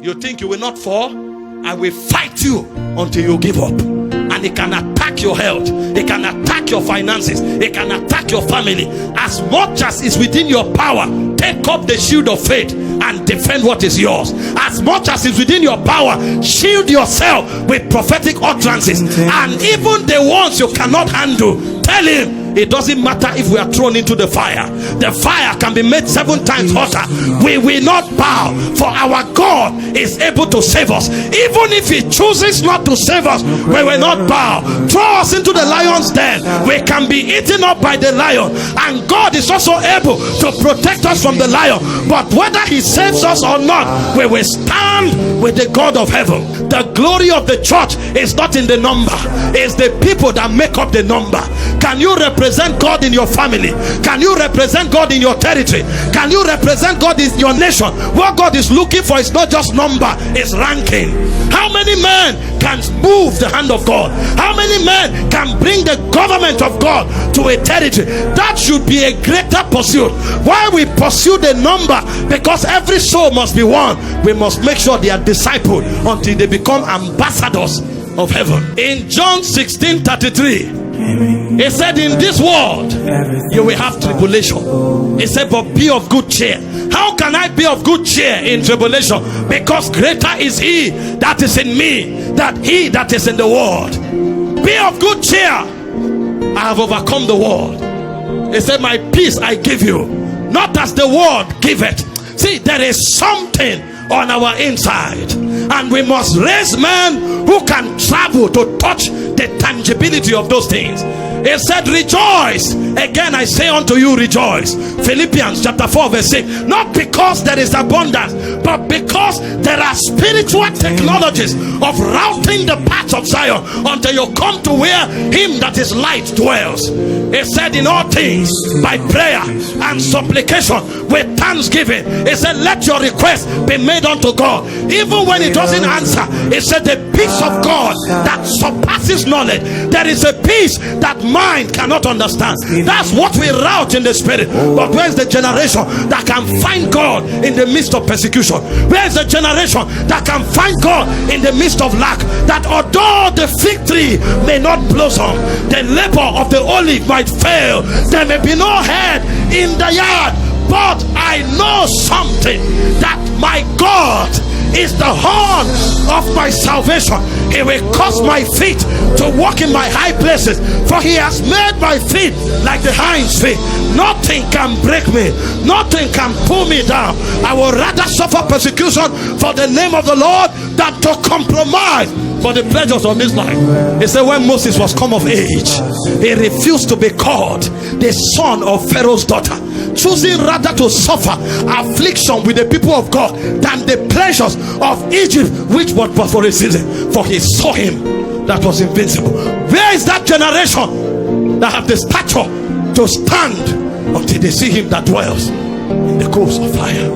You think you will not fall? I will fight you until you give up. And it can attack your health, it can attack your finances, it can attack your family. As much as is within your power, take up the shield of faith and defend what is yours. As much as is within your power, shield yourself with prophetic utterances. And even the ones you cannot handle, tell him, it doesn't matter if we are thrown into the fire. The fire can be made 7 times hotter. We will not bow, for our God is able to save us. Even if he chooses not to save us, we will not bow. Throw us into the lion's den, we can be eaten up by the lion. And God is also able to protect us from the lion. But whether he saves us or not, we will stand with the God of heaven. The glory of the church is not in the number, it's the people that make up the number. Can you represent God in your family? Can you represent God in your territory? Can you represent God in your nation? What God is looking for is not just number, it's ranking. How many men can move the hand of God? How many men can bring the government of God to a territory? That should be a greater pursuit. Why we pursue the number? Because every soul must be won. We must make sure they are discipled until they become ambassadors of heaven. In John 16:33, he said, in this world you will have tribulation. He said, but be of good cheer. How can I be of good cheer in tribulation? Because greater is he that is in me than he that is in the world. Be of good cheer. I have overcome the world. He said, my peace I give you, not as the world giveth. See, there is something on our inside, and we must raise men who can travel to touch the tangibility of those things. He said, rejoice. Again I say unto you, rejoice. Philippians chapter 4 verse 6. Not because there is abundance, but because there are spiritual technologies of routing the paths of Zion until you come to where him that is light dwells. He said, in all things by prayer and supplication with thanksgiving. He said, let your request be made unto God. Even when he doesn't answer, he said, the peace of God that surpasses knowledge. There is a peace that mind cannot understand. That's what we route in the spirit. But where's the generation that can find God in the midst of persecution? Where's the generation that can find God in the midst of lack? That although the fig tree may not blossom, the labor of the olive might fail, there may be no head in the yard, but I know something, that my God is the horn of my salvation. He will cause my feet to walk in my high places, for he has made my feet like the hinds feet. Nothing can break me, nothing can pull me down. I will rather suffer persecution for the name of the Lord than to compromise for the pleasures of this life. He said, when Moses was come of age, he refused to be called the son of Pharaoh's daughter, choosing rather to suffer affliction with the people of God than the pleasures of Egypt, which was but for a season. For he saw him that was invincible. Where is that generation that have the stature to stand until they see him that dwells in the coals of fire?